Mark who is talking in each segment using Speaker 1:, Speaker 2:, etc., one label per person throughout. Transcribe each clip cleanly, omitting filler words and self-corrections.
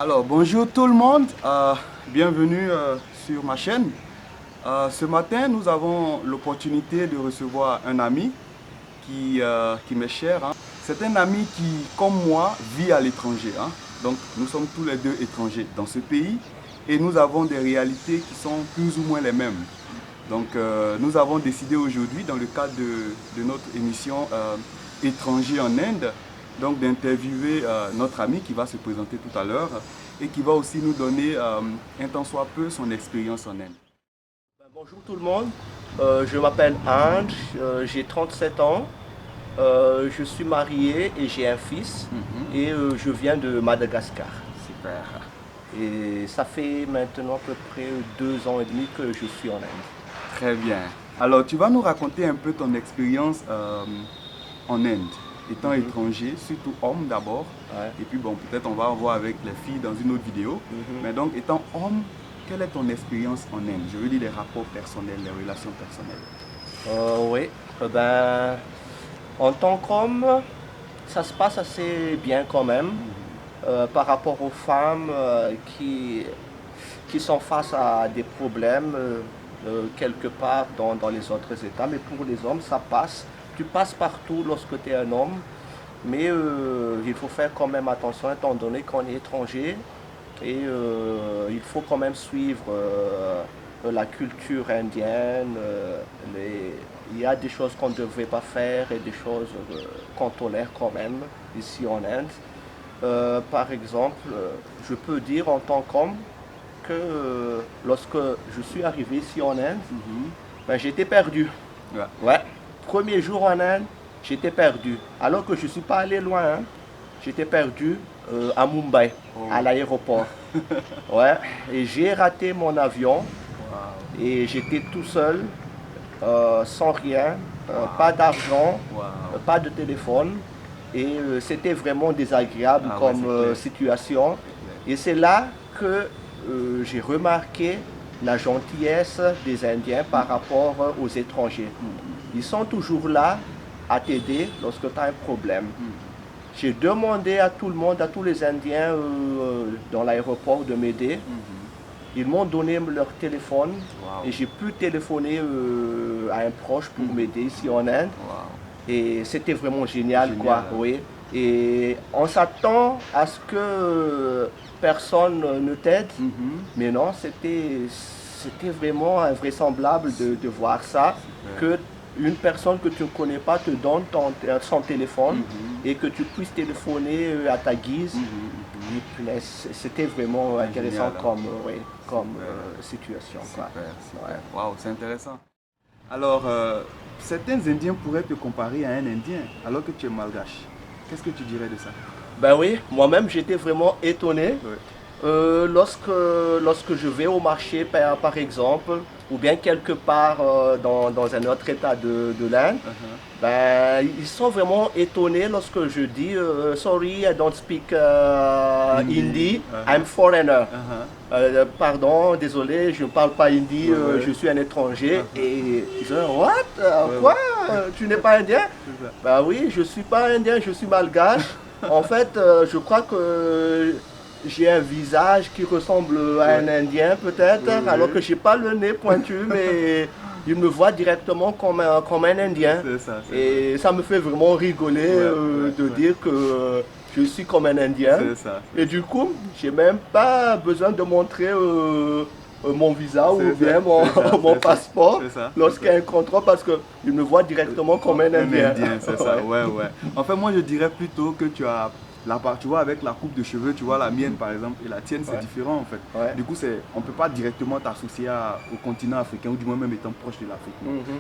Speaker 1: Alors, bonjour tout le monde, bienvenue sur ma chaîne. Ce matin, nous avons l'opportunité de recevoir un ami qui m'est cher, hein. C'est un ami qui, comme moi, vit à l'étranger, hein. Donc, nous sommes tous les deux étrangers dans ce pays et nous avons des réalités qui sont plus ou moins les mêmes. Donc, nous avons décidé aujourd'hui, dans le cadre de notre émission Étrangers en Inde, donc d'interviewer notre ami qui va se présenter tout à l'heure et qui va aussi nous donner un tant soit peu son expérience en Inde.
Speaker 2: Bonjour tout le monde, je m'appelle Ange, j'ai 37 ans, je suis marié et j'ai un fils et je viens de Madagascar.
Speaker 1: Super.
Speaker 2: Et ça fait maintenant à peu près 2 ans et demi que je suis en Inde.
Speaker 1: Très bien. Alors, tu vas nous raconter un peu ton expérience en Inde, étant étranger, surtout homme d'abord.
Speaker 2: Ouais.
Speaker 1: Et puis bon, peut-être on va en voir avec les filles dans une autre vidéo. Mais donc, étant homme, quelle est ton expérience en Inde? Je veux dire les rapports personnels, les relations personnelles.
Speaker 2: Oui, ben, en tant qu'homme, ça se passe assez bien quand même par rapport aux femmes qui sont face à des problèmes quelque part dans les autres États. Mais pour les hommes, ça passe. Tu passes partout lorsque tu es un homme, mais il faut faire quand même attention étant donné qu'on est étranger et il faut quand même suivre la culture indienne. Il y a des choses qu'on ne devrait pas faire et des choses qu'on tolère quand même ici en Inde. Par exemple, je peux dire en tant qu'homme que lorsque je suis arrivé ici en Inde, ben, j'étais perdu.
Speaker 1: Ouais.
Speaker 2: Ouais. Premier jour en Inde, j'étais perdu. Alors que je ne suis pas allé loin, hein. J'étais perdu à Mumbai, à l'aéroport. Ouais. Et j'ai raté mon avion et j'étais tout seul, sans rien, pas d'argent, pas de téléphone. Et c'était vraiment désagréable comme situation. Et c'est là que j'ai remarqué la gentillesse des Indiens par rapport aux étrangers. Ils sont toujours là à t'aider lorsque tu as un problème. J'ai demandé à tout le monde, à tous les Indiens dans l'aéroport de m'aider. Ils m'ont donné leur téléphone et j'ai pu téléphoner à un proche pour m'aider ici en Inde. Et c'était vraiment génial, quoi. Oui. Et on s'attend à ce que personne ne t'aide, mais non, c'était vraiment invraisemblable de voir ça, que une personne que tu ne connais pas te donne son téléphone et que tu puisses téléphoner à ta guise. C'était vraiment intéressant
Speaker 1: Génial,
Speaker 2: comme situation.
Speaker 1: Super, super. Waouh, c'est intéressant. Alors, certains Indiens pourraient te comparer à un Indien alors que tu es malgache. Qu'est-ce que tu dirais de ça?
Speaker 2: Ben oui, moi-même j'étais vraiment étonné. Lorsque je vais au marché, par exemple, ou bien quelque part dans un autre état de l'Inde, ben, ils sont vraiment étonnés lorsque je dis Sorry, I don't speak Hindi, I'm foreigner. Pardon, désolé, je ne parle pas hindi, je suis un étranger. Et ils disent What? Quoi? Tu n'es pas indien? Ben oui, je ne suis pas indien, je suis malgache. En fait, je crois que j'ai un visage qui ressemble à un Indien peut-être, alors que je n'ai pas le nez pointu, mais ils me voient directement comme un Indien. Et ça me fait vraiment rigoler de dire que je suis comme un Indien. Et du coup, je n'ai même pas besoin de montrer mon visa ou bien mon passeport lorsqu'il y a un contrôle parce qu'ils me voient directement comme un Indien.
Speaker 1: C'est ça, ouais. En fait, moi je dirais plutôt que tu as tu vois, avec la coupe de cheveux, tu vois, la mienne par exemple et la tienne, c'est différent en fait. Du coup, on ne peut pas directement t'associer au continent africain ou du moins même étant proche de l'Afrique.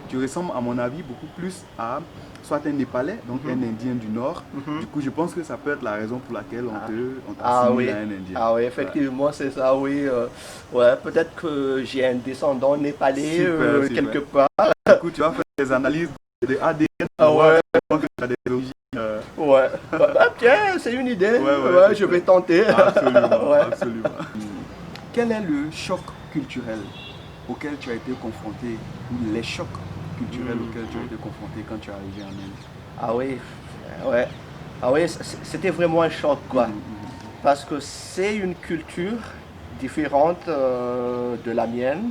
Speaker 1: Tu ressembles à mon avis beaucoup plus à soit un Népalais, donc un Indien du Nord. Du coup, je pense que ça peut être la raison pour laquelle on t'assimile à un Indien.
Speaker 2: Ah oui, effectivement, c'est ça, oui. Peut-être que j'ai un descendant népalais quelque part.
Speaker 1: Du coup, tu vas faire des analyses de ADN que tu as des origines.
Speaker 2: Tiens, c'est une idée. Je vais tenter.
Speaker 1: Absolument. Quel est le choc culturel auquel tu as été confronté, ou les chocs culturels auxquels tu as été confronté quand tu es arrivé en Inde?
Speaker 2: Ah oui, c'était vraiment un choc, quoi. parce que c'est une culture différente de la mienne,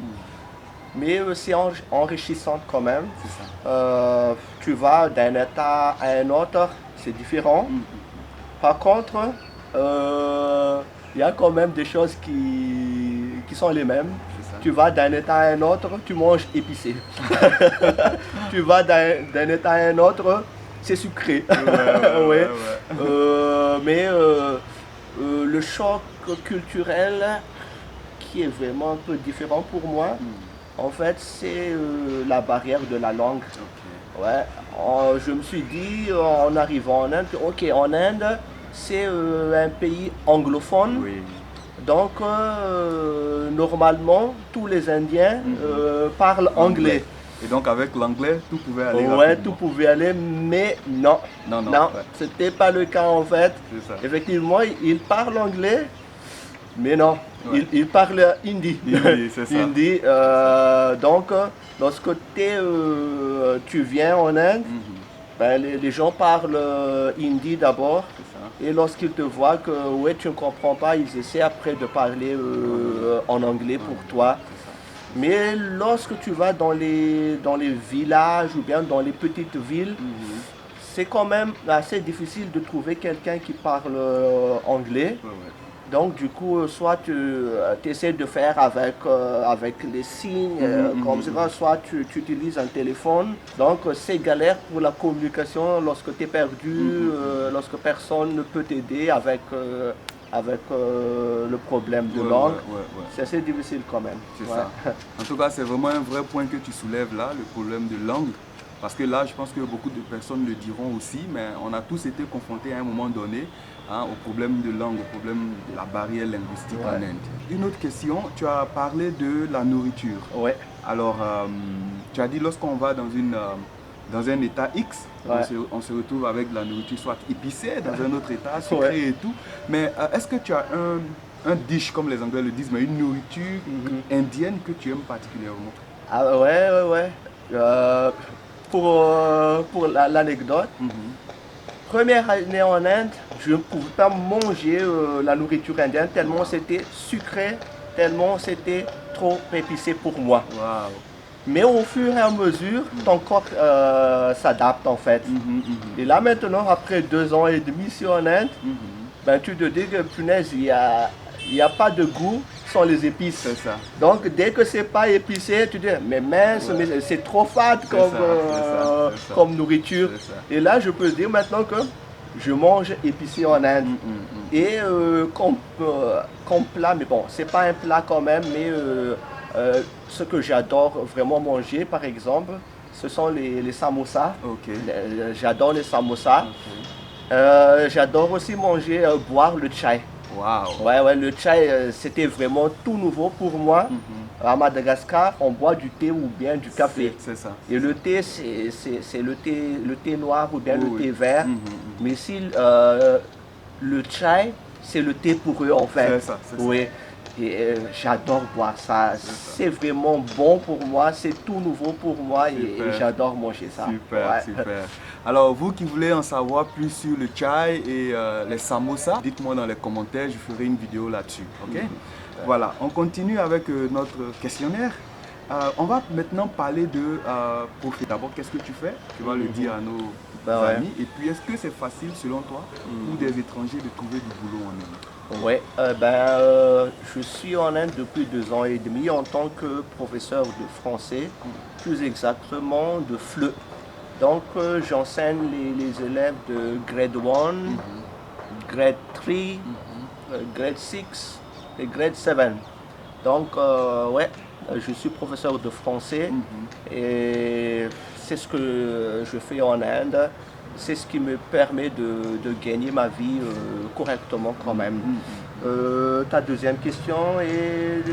Speaker 2: mais c'est enrichissante quand même. Tu vas d'un état à un autre, c'est différent. Par contre, il y a quand même des choses qui sont les mêmes. Tu vas d'un état à un autre, tu manges épicé. Tu vas d'un état à un autre, c'est sucré. Ouais. Mais le choc culturel qui est vraiment un peu différent pour moi, en fait, c'est la barrière de la langue. Ouais. Je me suis dit en arrivant en Inde, ok, en Inde, c'est un pays anglophone.
Speaker 1: Oui.
Speaker 2: Donc, normalement, tous les Indiens parlent anglais.
Speaker 1: Et donc, avec l'anglais, tout pouvait aller
Speaker 2: Ouais,
Speaker 1: rapidement.
Speaker 2: tout pouvait aller, mais non.
Speaker 1: Non,
Speaker 2: C'était pas le cas en fait. Effectivement, ils parlent anglais, mais non, ils parlent hindi.
Speaker 1: Hindi, c'est ça.
Speaker 2: Hindi, donc, lorsque tu viens en Inde, ben, les gens parlent hindi d'abord. Et lorsqu'ils te voient que ouais, tu ne comprends pas, ils essaient après de parler en anglais pour toi. Mais lorsque tu vas dans les villages ou bien dans les petites villes, c'est quand même assez difficile de trouver quelqu'un qui parle anglais. Donc du coup, soit tu essaies de faire avec les signes, comme ça, soit tu utilises un téléphone. Donc c'est galère pour la communication lorsque tu es perdu, lorsque personne ne peut t'aider avec le problème de langue. C'est assez difficile quand même.
Speaker 1: C'est ça. En tout cas, c'est vraiment un vrai point que tu soulèves là, le problème de langue. Parce que là, je pense que beaucoup de personnes le diront aussi, mais on a tous été confrontés à un moment donné au problème de langue, au problème de la barrière linguistique en Inde. Une autre question, tu as parlé de la nourriture.
Speaker 2: Ouais.
Speaker 1: Alors, tu as dit lorsqu'on va dans un état X, on se retrouve avec de la nourriture soit épicée, dans un autre état, sucrée et tout. Mais est-ce que tu as un dish, comme les Anglais le disent, mais une nourriture indienne que tu aimes particulièrement?
Speaker 2: Ah ouais. Pour l'anecdote, première année en Inde, je ne pouvais pas manger la nourriture indienne tellement c'était sucré, tellement c'était trop épicé pour moi.
Speaker 1: Wow.
Speaker 2: Mais au fur et à mesure, ton corps s'adapte en fait. Et là maintenant, après 2 ans et demi ici en Inde, ben, tu te dis que punaise, il n'y a pas de goût sans les épices.
Speaker 1: C'est ça.
Speaker 2: Donc dès que c'est pas épicé, tu dis mais mince, mais c'est trop fade comme nourriture. Et là je peux dire maintenant que je mange épicé en Inde. Et comme plat, mais bon, c'est pas un plat quand même, mais ce que j'adore vraiment manger par exemple, ce sont les samosas. J'adore les samosas. J'adore aussi manger, boire le chai.
Speaker 1: Wow.
Speaker 2: Ouais, le chai, c'était vraiment tout nouveau pour moi. À Madagascar, on boit du thé ou bien du café.
Speaker 1: C'est ça.
Speaker 2: Et le thé, c'est le thé noir ou bien le thé vert. Mais ici, le chai, c'est le thé pour eux en fait.
Speaker 1: C'est ça.
Speaker 2: Oui. Et j'adore boire ça. C'est vraiment bon pour moi, c'est tout nouveau pour moi et j'adore manger ça.
Speaker 1: Super. Alors vous qui voulez en savoir plus sur le chai et les samosas, dites-moi dans les commentaires, je ferai une vidéo là-dessus. Ok. Voilà, on continue avec notre questionnaire. On va maintenant parler de profit. D'abord, qu'est-ce que tu fais? Tu vas le dire à nos amis. Et puis, est-ce que c'est facile selon toi pour des étrangers de trouver du boulot en Inde?
Speaker 2: Oui, je suis en Inde depuis 2 ans et demi en tant que professeur de français, plus exactement de FLE. Donc j'enseigne les élèves de grade 1, grade 3, grade 6 et grade 7. Donc je suis professeur de français et c'est ce que je fais en Inde. C'est ce qui me permet de gagner ma vie correctement quand même. Ta deuxième question est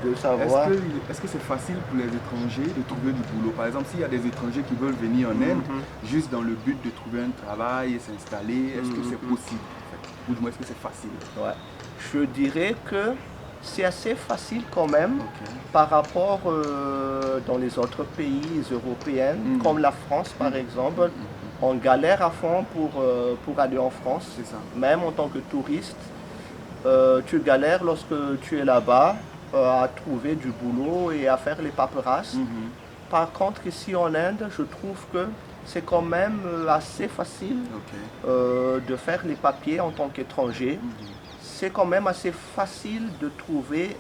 Speaker 2: de savoir...
Speaker 1: Est-ce que c'est facile pour les étrangers de trouver du boulot? Par exemple, s'il y a des étrangers qui veulent venir en Inde juste dans le but de trouver un travail et s'installer, est-ce que c'est possible en fait? Ou du moins, est-ce que c'est facile?
Speaker 2: Ouais. Je dirais que c'est assez facile quand même par rapport dans les autres pays européens, comme la France par exemple. On galère à fond pour aller en France, même en tant que touriste. tu galères lorsque tu es là-bas à trouver du boulot et à faire les paperasses. Par contre, ici en Inde, je trouve que c'est quand même assez facile de faire les papiers en tant qu'étranger. C'est quand même assez facile de trouver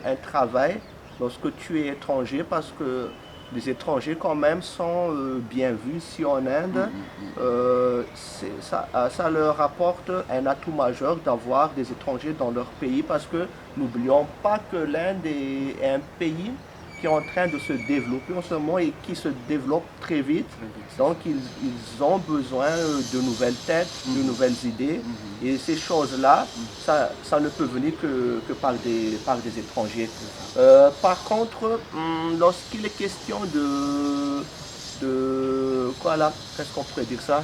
Speaker 2: un travail lorsque tu es étranger parce que les étrangers quand même sont bien vus ici en Inde. Ça leur apporte un atout majeur d'avoir des étrangers dans leur pays parce que n'oublions pas que l'Inde est un pays qui est en train de se développer en ce moment et qui se développe très vite. Donc ils ont besoin de nouvelles têtes, de nouvelles idées. Et ces choses-là, ça ne peut venir que par des étrangers. Par contre, lorsqu'il est question de quoi là, qu'est-ce qu'on pourrait dire ça,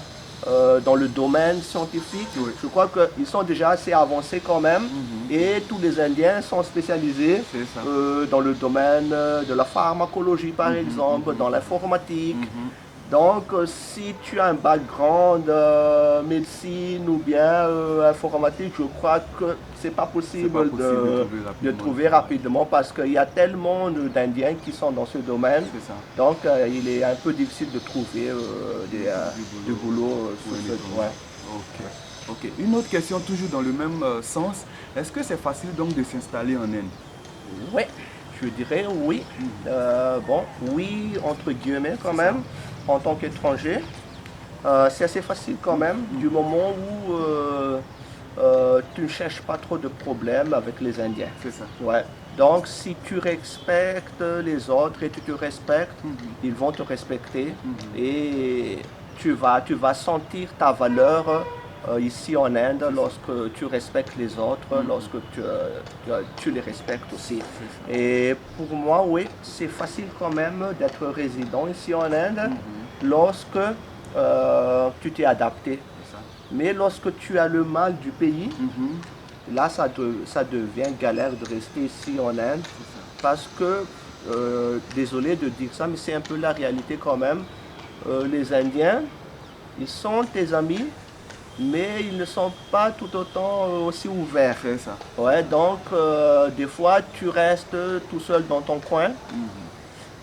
Speaker 2: dans le domaine scientifique, je crois qu'ils sont déjà assez avancés quand même et tous les Indiens sont spécialisés dans le domaine de la pharmacologie par exemple, dans l'informatique. Donc si tu as un background médecine ou bien informatique, je crois que c'est pas possible de trouver rapidement parce qu'il y a tellement d'Indiens qui sont dans ce domaine. Donc il est un peu difficile de trouver du boulot sur ce domaine.
Speaker 1: Ok. Une autre question toujours dans le même sens. Est-ce que c'est facile donc de s'installer en Inde?
Speaker 2: Oui, je dirais oui. Bon, oui entre guillemets quand même. En tant qu'étranger, c'est assez facile quand même, du moment où tu ne cherches pas trop de problèmes avec les Indiens.
Speaker 1: C'est ça.
Speaker 2: Ouais. Donc si tu respectes les autres et tu te respectes, ils vont te respecter et tu vas sentir ta valeur ici en Inde lorsque tu respectes les autres, lorsque tu les respectes aussi. Et pour moi, oui, c'est facile quand même d'être résident ici en Inde lorsque tu t'es adapté. Mais lorsque tu as le mal du pays, là ça devient galère de rester ici en Inde parce que, désolé de dire ça, mais c'est un peu la réalité quand même. Les Indiens, ils sont tes amis, mais ils ne sont pas tout autant aussi ouverts.
Speaker 1: C'est ça.
Speaker 2: Ouais, donc des fois tu restes tout seul dans ton coin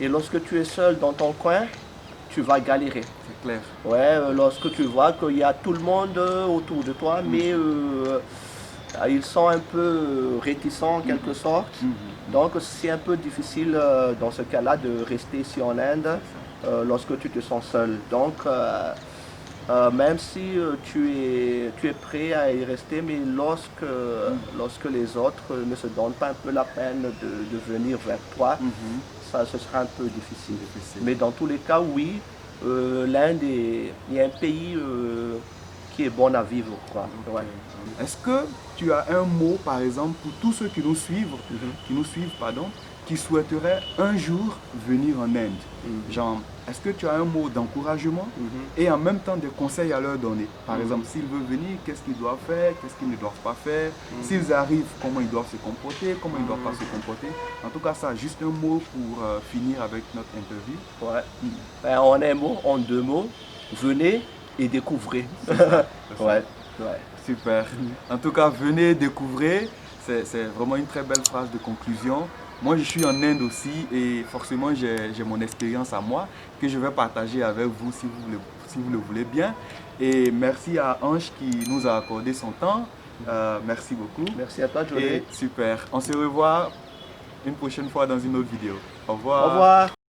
Speaker 2: et lorsque tu es seul dans ton coin, tu vas galérer.
Speaker 1: C'est clair.
Speaker 2: Ouais, lorsque tu vois qu'il y a tout le monde autour de toi, mais ils sont un peu réticents en quelque sorte. Donc c'est un peu difficile dans ce cas-là de rester ici en Inde lorsque tu te sens seul. Donc même si tu es prêt à y rester, mais lorsque les autres ne se donnent pas un peu la peine de venir vers toi, ce sera un peu difficile. Mais dans tous les cas, oui, l'Inde est un pays qui est bon à vivre. Ouais.
Speaker 1: Est-ce que tu as un mot, par exemple, pour tous ceux qui nous suivent, qui souhaiteraient un jour venir en Inde? Genre, est-ce que tu as un mot d'encouragement et en même temps des conseils à leur donner? Par exemple, s'ils veulent venir, qu'est-ce qu'ils doivent faire, qu'est-ce qu'ils ne doivent pas faire? S'ils arrivent, comment ils doivent se comporter, comment ils ne doivent pas se comporter? En tout cas, ça, juste un mot pour finir avec notre interview.
Speaker 2: Ouais. Ben, en un mot, en deux mots, venez et découvrez. Ouais.
Speaker 1: Super. En tout cas, venez découvrir. C'est vraiment une très belle phrase de conclusion. Moi, je suis en Inde aussi et forcément, j'ai mon expérience à moi que je vais partager avec vous si vous le voulez bien. Et merci à Ange qui nous a accordé son temps. Merci beaucoup.
Speaker 2: Merci à toi, Johnny.
Speaker 1: Super. On se revoit une prochaine fois dans une autre vidéo. Au revoir.
Speaker 2: Au revoir.